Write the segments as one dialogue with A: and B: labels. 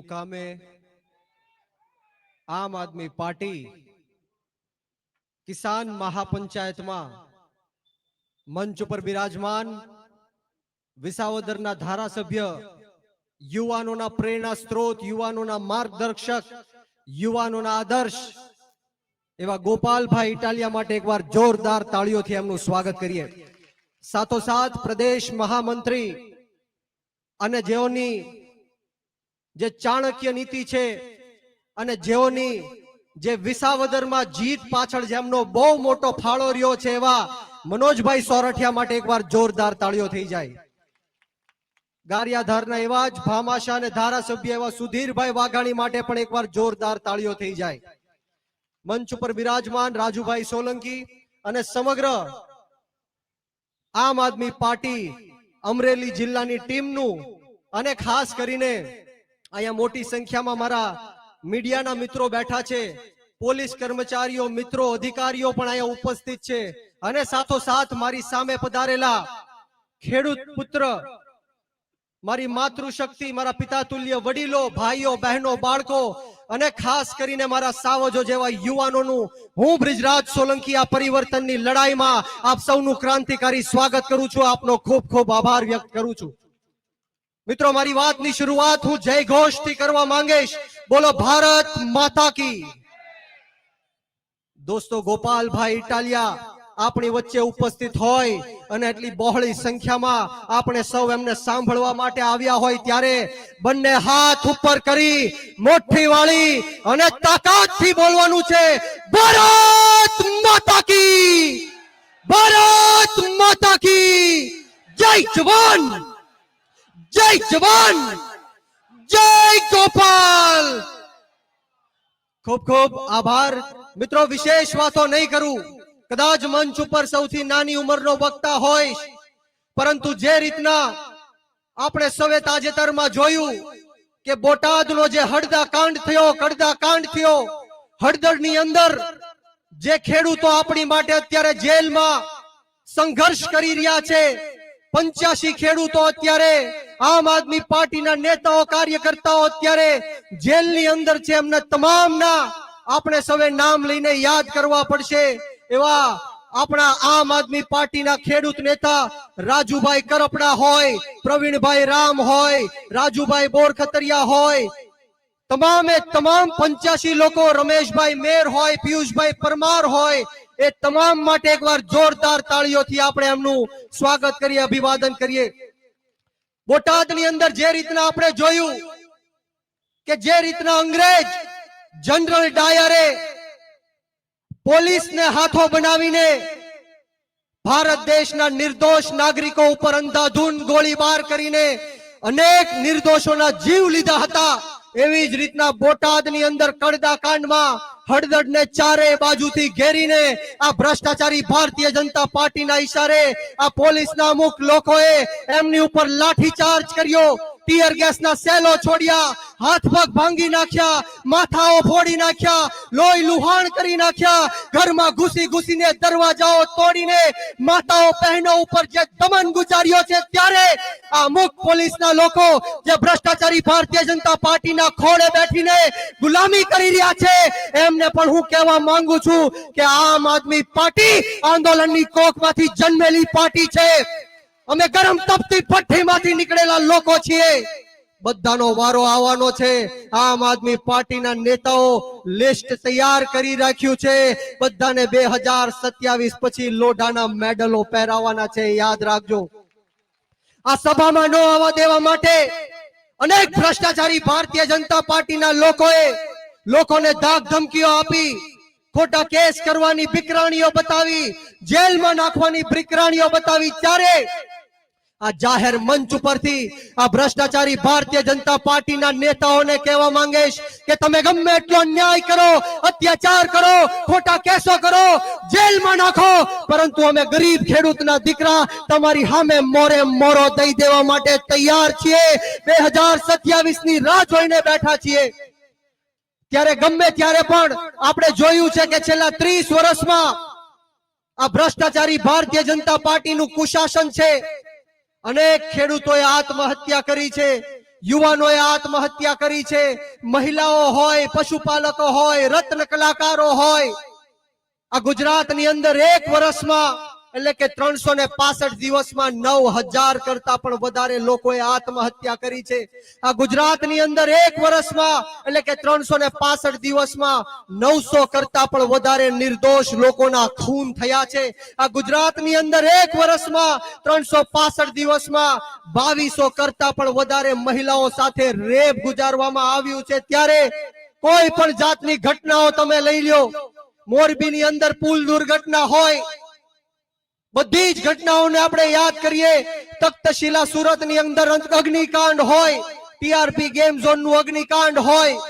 A: મુકામે આમ આદમી પાર્ટી કિસાન મહાપંચાયતમાં મંચ ઉપર બિરાજમાન વિસાવદરના ધારાસભ્ય, યુવાનોના પ્રેરણા સ્ત્રોત, યુવાનોના માર્ગદર્શક, યુવાનોના આદર્શ એવા ગોપાલભાઈ ઇટાલિયા માટે એકવાર જોરદાર તાળીઓથી એમનું સ્વાગત કરીએ. સાથોસાથ પ્રદેશ મહામંત્રી અને જેઓની જે ચાણક્ય નીતિ છે અને જેઓની જે વિસાવદરમાં જીત પાછળ જેમનો બહુ મોટો ફાળો રહ્યો છે એવા મનોજભાઈ સોરઠિયા માટે એકવાર જોરદાર તાળીઓ થઈ જાય. ગારિયાધારના એવા જ ભામાશા અને ધારાસભ્ય એવા સુધીરભાઈ વાઘાણી માટે પણ એકવાર જોરદાર તાળીઓ થઈ જાય. મંચ ઉપર બિરાજમાન રાજુભાઈ સોલંકી અને સમગ્ર આમ આદમી પાર્ટી અમરેલી જિલ્લાની ટીમનું અને ખાસ કરીને અહીંયા મોટી સંખ્યામાં મારા મીડિયાના મિત્રો બેઠા છે, પોલીસ કર્મચારીઓ, મિત્રો, અધિકારીઓ પણ અહીંયા ઉપસ્થિત છે અને સાથોસાથ મારી સામે પધારેલા ખેડૂત પુત્ર, મારી માતૃશક્તિ, મારા પિતા તુલ્ય વડીલો, ભાઈઓ, બહેનો, બાળકો અને ખાસ કરીને મારા સાવજો જેવા યુવાનોનું હું બ્રિજરાજ સોલંકી આ પરિવર્તનની લડાઈમાં આપ સૌનું ક્રાંતિકારી સ્વાગત કરું છું. આપનો ખૂબ ખૂબ આભાર વ્યક્ત કરું છું. મિત્રો, મારી વાતની શરૂઆત હું જય ઘોષથી કરવા માંગીશ. બોલો ભારત માતા કી. દોસ્તો, ગોપાલભાઈ ઇટાલિયા આપણી વચ્ચે ઉપસ્થિત હોય અને એટલી બહોળી સંખ્યામાં આપણે સૌ એમને સાંભળવા માટે આવ્યા હોય ત્યારે બંને હાથ ઉપર કરી મોઠી વાળી અને તાકાતથી બોલવાનું છે, ભારત માતા કી, ભારત માતા કી. જય જવાન, જય જવાન, જય ગોપાલ. ખૂબ ખૂબ આભાર. મિત્રો, વિશેષ વાતો નહીં કરું, કદાચ મંચ ઉપર સૌથી નાની ઉંમરનો વક્તા હોય, પરંતુ જે રીતના આપણે સૌએ તાજેતરમાં જોયું કે બોટાદનો જે હળદા કાંડ થયો, કડદા કાંડ થયો, હળદરની અંદર જે ખેડૂતો આપણી માટે અત્યારે જેલમાં સંઘર્ષ કરી રહ્યા છે, 85 ખેડૂતો અત્યારે આમ આદમી પાર્ટીના નેતાઓ, કાર્યકર્તાઓ અત્યારે જેલની અંદર છે. એમના તમામના આપણે સૌએ નામ લઈને યાદ કરવા પડશે. એવા આપણા આમ આદમી પાર્ટીના ખેડૂત નેતા રાજુભાઈ કરપડા હોય, પ્રવીણભાઈ રામ હોય, રાજુભાઈ બોરખતરિયા હોય, તમામે તમામ 85 લોકો, રમેશભાઈ મેર હોય, પિયુષભાઈ પરમાર હોય, એ તમામ માટે એકવાર જોરદાર તાળીઓથી આપણે એમનું સ્વાગત કરીએ, અભિવાદન કરીએ. બોટાદની અંદર જે રીતના આપણે જોયું કે જે રીતના અંગ્રેજ જનરલ ડાયરે પોલીસને હાથો બનાવીને ભારત દેશના નિર્દોષ નાગરિકો ઉપર અંધાધૂંધ ગોળીબાર કરીને અનેક નિર્દોષોના જીવ લીધા હતા, એવી જ રીતના બોટાદની અંદર કડદા કાંડમાં હળદરને ચારે બાજુથી ઘેરીને આ ભ્રષ્ટાચારી ભારતીય જનતા પાર્ટીના ઈશારે આ પોલીસના અમુક લોકોએ એમની ઉપર લાઠીચાર્જ કર્યો, ટીયર ગેસના સેલો છોડ્યા, હાથ પગ ભાંગી નાખ્યા, માથાઓ ફોડી નાખ્યા, લોહી લુહાણ કરી નાખ્યા, ઘરમાં ઘૂસી ઘૂસીને દરવાજાઓ તોડીને માતાઓ બહેનો ઉપર જે દમન ગુજાર્યો છે, ત્યારે આ અમુક પોલીસના લોકો જે ભ્રષ્ટાચારી ભારતીય જનતા પાર્ટીના ખોળે બેઠીને ગુલામી કરી રહ્યા છે, એમને પણ હું કહેવા માંગુ છું કે આમ આદમી પાર્ટી આંદોલનની કોખમાંથી જન્મેલી પાર્ટી છે. અમે ગરમ તપતી ભઠ્ઠીમાંથી નીકળેલા લોકો છીએ. બધાનો વારો આવવાનો છે. આમ આદમી પાર્ટીના નેતાઓ લિસ્ટ તૈયાર કરી રાખ્યું છે. બધાને 2027 પછી લોઢાના મેડલો પહેરાવાના છે, યાદ રાખજો. આ સભામાં ન આવવા દેવા માટે અનેક ભ્રષ્ટાચારી ભારતીય જનતા પાર્ટીના લોકોને ધાક ધમકીઓ આપી, ખોટા કેસ કરવાની બિકરાણીઓ બતાવી, જેલમાં નાખવાની બિકરાણીઓ બતાવી, ત્યારે આ જાહેર મંચ ઉપરથી આ ભ્રષ્ટાચારી ભારતીય જનતા પાર્ટીના નેતાઓને કહેવા માંગીશ કે તમે ગમે એટલો ન્યાય કરો, અત્યાચાર કરો, ખોટા કેસો કરો, જેલમાં નાખો, પરંતુ અમે ગરીબ ખેડૂતના દીકરા તમારી સામે મોરે મોરો દઈ દેવા માટે તૈયાર છીએ. 2027 ની રાહ જોઈને બેઠા છીએ. ત્યારે ગમે ત્યારે પણ આપણે જોયું છે કે છેલ્લા 30 વર્ષમાં આ ભ્રષ્ટાચારી ભારતીય જનતા પાર્ટીનું કુશાસન છે. અનેક ખેડૂતોએ આત્મહત્યા કરી છે, યુવાનોએ આત્મહત્યા કરી છે, મહિલાઓ હોય, પશુપાલકો હોય, રત્ન કલાકારો હોય. આ ગુજરાતની અંદર એક વર્ષમાં એટલે કે 365 દિવસમાં 9000 કરતા પણ વધારે લોકોએ આત્મહત્યા કરી છે. આ ગુજરાતની અંદર એક વર્ષમાં એટલે કે 365 દિવસમાં 900 કરતા પણ વધારે નિર્દોષ લોકોના ખૂન થયા છે. આ ગુજરાતની અંદર એક વર્ષમાં 365 દિવસમાં 2200 કરતા પણ વધારે મહિલાઓ સાથે રેપ ગુજારવામાં આવ્યું છે. ત્યારે કોઈ પણ જાતની ઘટનાઓ તમે લઈ લ્યો, મોરબીની અંદર પુલ દુર્ઘટના હોય, બધી જ ઘટનાઓને આપણે યાદ કરીએ. તખ્તશિલા સુરતની અંદર અગ્નિકાંડ હોય, ટીઆરપી ગેમ ઝોનનું અગ્નિકાંડ હોય,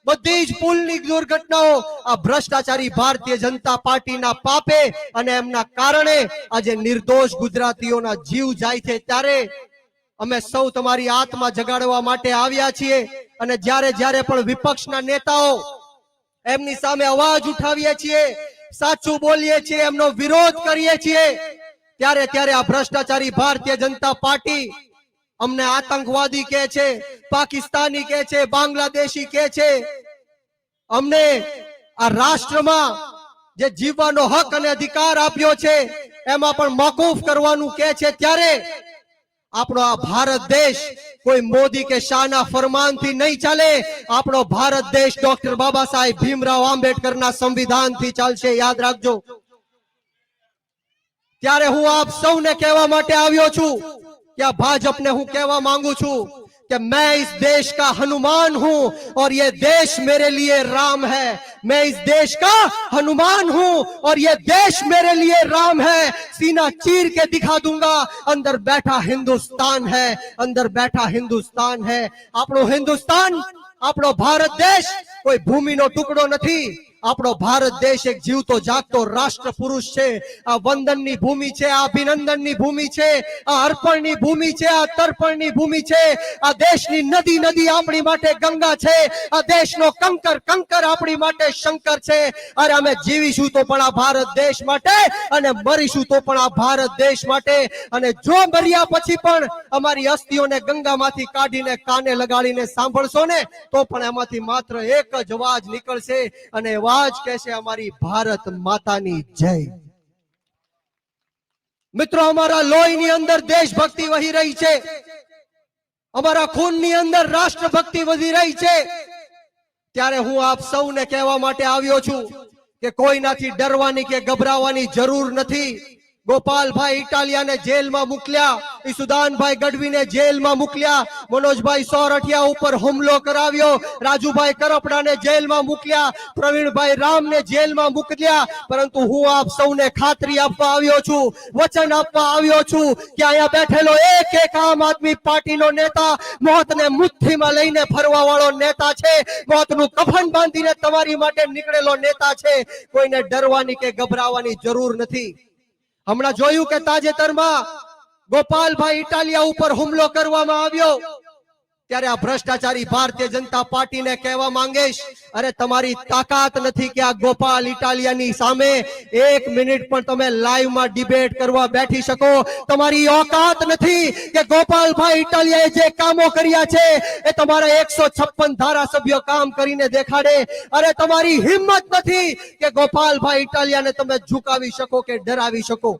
A: બધી જ પુલની દુર્ઘટનાઓ આ ભ્રષ્ટાચારી ભારતીય જનતા પાર્ટીના પાપે અને એમના કારણે આજે નિર્દોષ ગુજરાતીઓના જીવ જાય છે. ત્યારે અમે સૌ તમારી આત્મા જગાડવા માટે આવ્યા છીએ અને જ્યારે જ્યારે પણ વિપક્ષના નેતાઓ એમની સામે અવાજ ઉઠાવીએ છીએ, સાચું બોલીએ છીએ, એમનો વિરોધ કરીએ છીએ, ત્યારે ત્યારે આ ભ્રષ્ટાચારી ભારતીય જનતા પાર્ટી અમને આતંકવાદી કહે છે, પાકિસ્તાની કહે છે, બાંગ્લાદેશી કહે છે. અમને આ રાષ્ટ્રમાં જે જીવવાનો હક અને અધિકાર આપ્યો છે એમાં પણ મોકૂફ કરવાનું કહે છે. ત્યારે આપણો આ ભારત દેશ કોઈ મોદી કે શાહના ફરમાનથી નહીં ચાલે. આપણો ભારત દેશ ડોક્ટર બાબા સાહેબ ભીમરાવ આંબેડકરના સંવિધાનથી ચાલશે, યાદ રાખજો. ત્યારે હું આપ સૌને કહેવા માટે આવ્યો છું કે આ ભાજપને હું કહેવા માંગુ છું कि मैं इस देश का हनुमान हूं और ये देश मेरे लिए राम है. मैं इस देश का हनुमान हूं और ये देश मेरे लिए राम है. सीना चीर के दिखा दूंगा, अंदर बैठा हिंदुस्तान है, अंदर बैठा हिंदुस्तान है. આપણો હિન્દુસ્તાન, આપણો ભારત દેશ કોઈ ભૂમિનો ટુકડો નથી. આપણો ભારત દેશ એક જીવતો જાગતો રાષ્ટ્ર પુરુષ છે. આ વંદનની ભૂમિ છે, આ અભિનંદનની ભૂમિ છે, આ અર્પણની ભૂમિ છે, આ તર્પણની ભૂમિ છે. આ દેશની નદી નદી આપણી માટે ગંગા છે. આ દેશનો કંકર કંકર આપણી માટે શંકર છે. અરે અમે જીવીશું તો પણ આ ભારત દેશ માટે અને મરીશું તો પણ આ ભારત દેશ માટે. અને જો મર્યા પછી પણ અમારી અસ્થિઓને ગંગામાંથી કાઢીને કાને લગાડીને સાંભળશો ને તો પણ એમાંથી માત્ર એક જ અવાજ નીકળશે અને અવાજ કહેશે અમારી ભારત માતાની જય. મિત્રો, અમારા લોહીની અંદર દેશભક્તિ વહી રહી છે, અમારા ખૂનની અંદર રાષ્ટ્રભક્તિ વધી રહી છે. ત્યારે હું આપ સૌને કહેવા માટે આવ્યો છું કે કોઈનાથી ડરવાની કે ગભરાવાની જરૂર નથી. ગોપાલભાઈ ઇટાલિયાને જેલમાં મોકલ્યા, ઈસુદાનભાઈ ગઢવીને જેલમાં મોકલ્યા, મનોજભાઈ સોરઠિયા ઉપર હુમલો કરાવ્યો, રાજુભાઈ કરપડાને જેલમાં મોકલ્યા, પ્રવીણભાઈ રામને જેલમાં મોકલ્યા. પરંતુ હું આપ સૌને ખાતરી આપવા આવ્યો છું, વચન આપવા આવ્યો છું કે અહીંયા બેઠેલો એક એક આમ આદમી પાર્ટીનો નેતા મોતને મુઠ્ઠીમાં લઈને ફરવા વાળો નેતા છે, મોતનું કફન બાંધીને તમારી માટે નીકળેલો નેતા છે. કોઈને ડરવાની કે ગભરાવાની જરૂર નથી. હમણાં જોયું કે તાજેતરમાં ગોપાલભાઈ ઇટાલિયા ઉપર હુમલો કરવામાં આવ્યો. ત્યારે આ ભ્રષ્ટાચારી ભારતીય જનતા પાર્ટીને કહેવા માંગીશ, અરે તમારી તાકાત નથી કે આ ગોપાલ ઇટાલિયાની સામે એક મિનિટ પણ તમે લાઈવમાં ડિબેટ કરવા બેઠી શકો. તમારી ઓકાત નથી કે ગોપાલભાઈ ઇટાલિયાએ જે કામો કર્યા છે એ તમારા 156 ધારાસભ્યો કામ કરીને દેખાડે. અરે તમારી હિંમત નથી કે ગોપાલભાઈ ઇટાલિયાને તમે ઝુકાવી શકો કે ડરાવી શકો.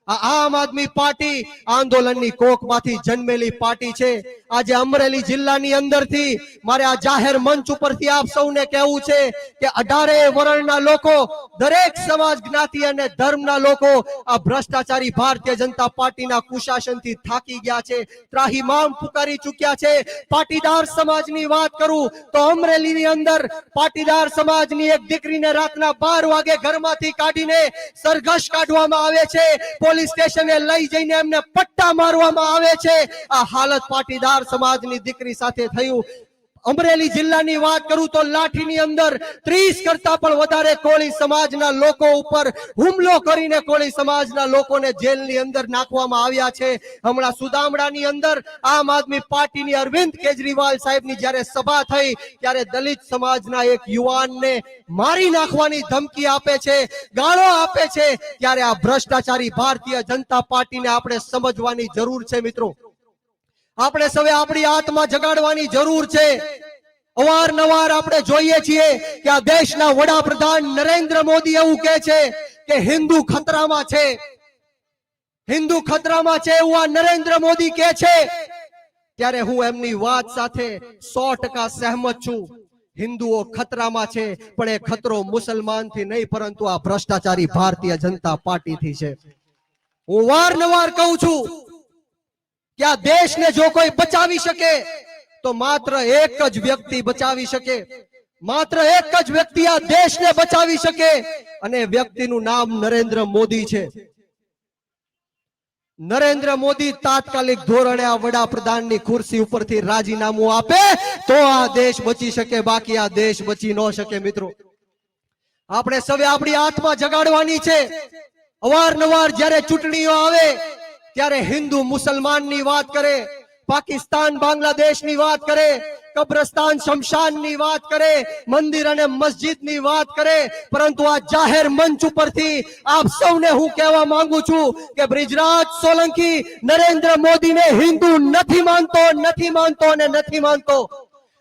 A: આ આમ આદમી પાર્ટી આંદોલનની કોખમાંથી જન્મેલી પાર્ટી છે. આજે અમરેલી જિલ્લાની અંદરથી મારે આ જાહેર મંચ ઉપરથી આપ સૌને કહેવું છે કે 18 વર્ણના લોકો, દરેક સમાજ, જ્ઞાતિ અને ધર્મના લોકો આ ભ્રષ્ટાચારી ભારતીય જનતા પાર્ટીના કુશાસનથી થાકી ગયા છે, ત્રાહિમામ પુકારી ચૂક્યા છે. પાટીદાર સમાજની વાત કરું તો અમરેલીની અંદર પાટીદાર સમાજની એક દીકરીને રાતના 12 વાગે ઘરમાંથી કાઢીને સરઘસ કાઢવામાં આવે છે, પોલીસ સ્ટેશને લઈ જઈને એમને પટ્ટા મારવામાં આવે છે. આ હાલત પાટીદાર સમાજની દીકરી સાથે થયું. અમરેલી જિલ્લાની વાત કરું તો લાઠીની અંદર 30 કરતા પણ વધારે કોળી સમાજના લોકો ઉપર હુમલો કરીને કોળી સમાજના લોકોને જેલની અંદર નાખવામાં આવ્યા છે. હમણાં સુદામડાની અંદર આમ આદમી પાર્ટીની અરવિંદ કેજરીવાલ સાહેબની જ્યારે સભા થઈ ત્યારે દલિત સમાજના એક યુવાનને મારી નાખવાની ધમકી આપે છે, ગાળો આપે છે. ત્યારે આ ભ્રષ્ટાચારી ભારતીય જનતા પાર્ટીને આપણે સમજવાની જરૂર છે. મિત્રો, આપણે સૌએ આપણી આત્મા જગાડવાની જરૂર છે. અવારનવાર આપણે જોઈએ છીએ કે આ દેશના વડાપ્રધાન નરેન્દ્ર મોદી એવું કહે છે કે હિન્દુ ખતરામાં છે, હિન્દુ ખતરામાં છે એવું આ નરેન્દ્ર મોદી કહે છે. ત્યારે હું એમની વાત સાથે 100% સહેમત છું. હિન્દુઓ ખતરામાં છે, પણ એ ખતરો મુસલમાનથી નહીં પરંતુ આ ભ્રષ્ટાચારી ભારતીય જનતા પાર્ટીથી છે. હું વારંવાર કહું છું કે આ દેશને જો કોઈ બચાવી શકે તો માત્ર એક જ વ્યક્તિ બચાવી શકે, માત્ર એક જ વ્યક્તિ આ દેશને બચાવી શકે અને વ્યક્તિનું નામ નરેન્દ્ર મોદી છે. નરેન્દ્ર મોદી તાત્કાલિક ધોરણે આ વડાપ્રધાનની ખુરશી ઉપરથી રાજીનામું આપે તો આ દેશ બચી શકે, બાકી આ દેશ બચી ન શકે. મિત્રો, આપણે સૌએ આપણી આત્મા જગાડવાની છે. અવારનવાર જ્યારે ચૂંટણીઓ આવે ત્યારે હિન્દુ મુસલમાનની વાત કરે, પાકિસ્તાન બાંગ્લાદેશની વાત કરે, કબ્રસ્તાન શમશાનની વાત કરે, મંદિર અને મસ્જિદની વાત કરે, પરંતુ આ જાહેર મંચ ઉપરથી આપ સૌને હું કહેવા માંગુ છું કે બ્રિજરાજ સોલંકી નરેન્દ્ર મોદીને હિન્દુ નથી માનતો, નથી માનતો અને નથી માનતો.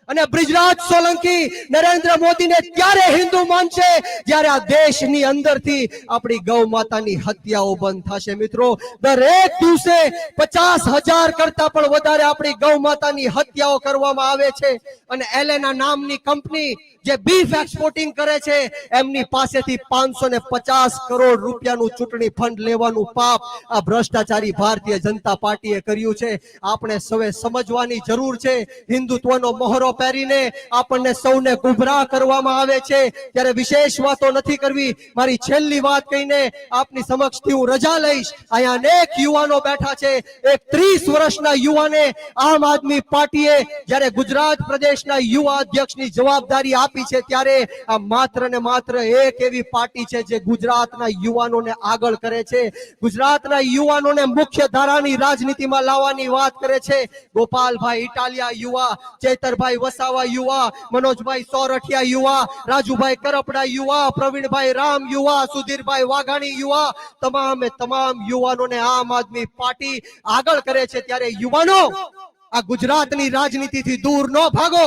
A: અને બ્રિજરાજ સોલંકી નરેન્દ્ર મોદીને ત્યારે હિન્દુ માનશે જ્યારે આ દેશની અંદરથી આપણી ગૌ માતાની હત્યાઓ બંધ થશે. મિત્રો, દરેક દિવસે 50,000 કરતા પણ વધારે આપણી ગૌ માતાની હત્યાઓ કરવામાં આવે છે અને એલેના નામની કંપની જે બીફ એક્સપોર્ટિંગ કરે છે એમની પાસેથી 550 કરોડ રૂપિયાનું ચૂંટણી ફંડ લેવાનું પાપ આ ભ્રષ્ટાચારી ભારતીય જનતા પાર્ટીએ કર્યું છે. આપણે સૌએ સમજવાની જરૂર છે. હિન્દુત્વનો મહોરો પહેરીને આપણને સૌને ગુમરાહ કરવામાં આવે છે ત્યારે વિશેષ વાતો નથી કરવી. મારી છેલ્લી વાત કહીને આપની સમક્ષથી હું રજા લઈશ. અહીંયા અનેક યુવાનો બેઠા છે. એક 30 વર્ષના યુવાને આમ આદમી પાર્ટીએ જ્યારે ગુજરાત પ્રદેશના યુવા અધ્યક્ષની જવાબદારી આપી છે ત્યારે આ માત્ર ને માત્ર એક એવી પાર્ટી છે જે ગુજરાતના યુવાનોને આગળ કરે છે, ગુજરાતના યુવાનોને મુખ્ય ધારાની રાજનીતિમાં લાવવાની વાત કરે છે. ગોપાલભાઈ ઇટાલિયા યુવા, ચેતરભાઈ વસાવા યુવા, મનોજભાઈ સોરઠિયા યુવા, રાજુભાઈ કરપડા યુવા, પ્રવીણભાઈ રામ યુવા, સુધીરભાઈ વાઘાણી યુવા, તમામે તમામ યુવાનોને આમ આદમી પાર્ટી આગળ કરે છે. ત્યારે યુવાનો, આ ગુજરાતની રાજનીતિથી દૂર ન ભાગો.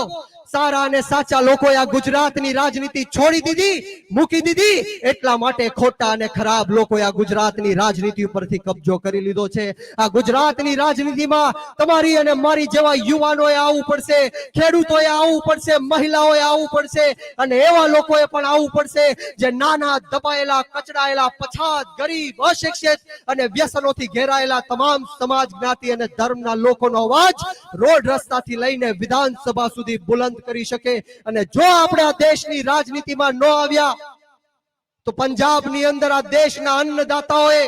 A: સારા અને સાચા લોકોએ આ ગુજરાતની રાજનીતિ છોડી દીધી, મૂકી દીધી, એટલા માટે ખોટા અને ખરાબ લોકોએ આ ગુજરાતની રાજનીતિ ઉપરથી કબજો કરી લીધો છે. આ ગુજરાતની રાજનીતિમાં તમારી અને મારી જેવા યુવાનોએ આવવું પડશે, ખેડૂતોએ આવવું પડશે, મહિલાઓએ આવવું પડશે અને એવા લોકોએ પણ આવવું પડશે જે નાના, દબાયેલા, કચડાયેલા, પછાત, ગરીબ, અશિક્ષિત અને વ્યસનોથી ઘેરાયેલા તમામ સમાજ, જ્ઞાતિ અને ધર્મના લોકોનો અવાજ રોડ રસ્તાથી લઈને વિધાનસભા સુધી બુલંદ કરી શકે. અને જો આપણે આ દેશની રાજનીતિમાં ન આવ્યા તો પંજાબની અંદર આ દેશના અન્નદાતાઓએ,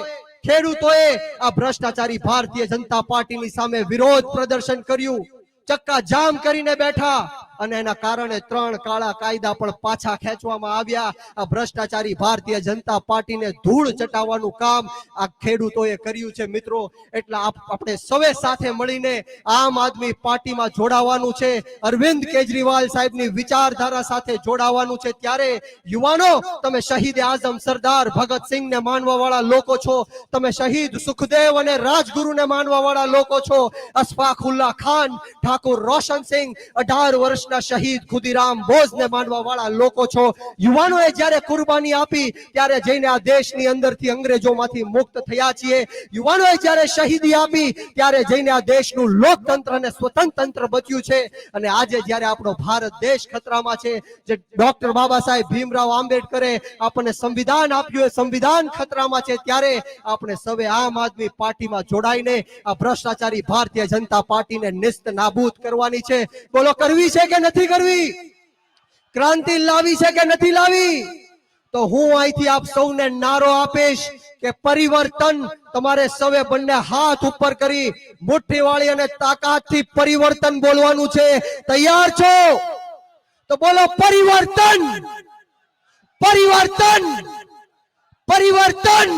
A: ખેડૂતોએ આ ભ્રષ્ટાચારી ભારતીય જનતા પાર્ટીની સામે વિરોધ પ્રદર્શન કર્યું, ચક્કા જામ કરીને બેઠા અને એના કારણે 3 કાળા કાયદા પણ પાછા ખેંચવામાં આવ્યા. આ ભ્રષ્ટાચારી ભારતીય જનતા પાર્ટીને ધૂળ ચટાવવાનું કામ આ ખેડૂતોએ કર્યું છે. મિત્રો, એટલે આપણે સૌએ સાથે મળીને આમ આદમી પાર્ટીમાં જોડાવાનું છે, અરવિંદ કેજરીવાલ સાહેબની વિચારધારા સાથે જોડાવાનું છે. ત્યારે યુવાનો, તમે શહીદ આઝમ સરદાર ભગતસિંહને માનવા વાળા લોકો છો, તમે શહીદ સુખદેવ અને રાજગુરુને માનવા વાળા લોકો છો, અશફાકુલ્લા ખાન, ઠાકુર રોશનસિંહ, 18 વર્ષના શહીદ ખુદીરામ બોઝને માનવા વાળા લોકો છો. યુવાનોએ જ્યારે કુરબાની આપી ત્યારે જઈને આ દેશની અંદરથી અંગ્રેજોમાંથી મુક્ત થયા છીએ. યુવાનોએ જ્યારે શહીદી આપી ત્યારે જઈને આ દેશનું લોકતંત્ર અને સ્વતંત્ર બચ્યું છે. અને આજે જ્યારે આપણો ભારત દેશ ખતરામાં છે, જે ડોક્ટર બાબા સાહેબ ભીમરાવ આંબેડકરે આપણને સંવિધાન આપ્યું, એ સંવિધાન ખતરામાં છે, ત્યારે આપણે સૌએ આમ આદમી પાર્ટીમાં જોડાઈને આ ભ્રષ્ટાચારી ભારતીય જનતા પાર્ટીને નિસ્ત નાબૂદ કરવાની છે. બોલો, કરવી છે કે નથી કરવી? ક્રાંતિ લાવી છે કે નથી લાવી? તો હું અહીંથી આપ સૌને નારો આપીશ કે પરિવર્તન. તમારે સૌએ બંને હાથ ઉપર કરી મુઠ્ઠી વાળી અને તાકાતથી પરિવર્તન બોલવાનું છે. તૈયાર છો? તો બોલો, પરિવર્તન, પરિવર્તન, પરિવર્તન.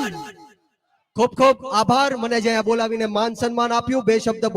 A: ખૂબ ખૂબ આભાર મને જે બોલાવીને માન સન્માન આપ્યું. 2 શબ્દ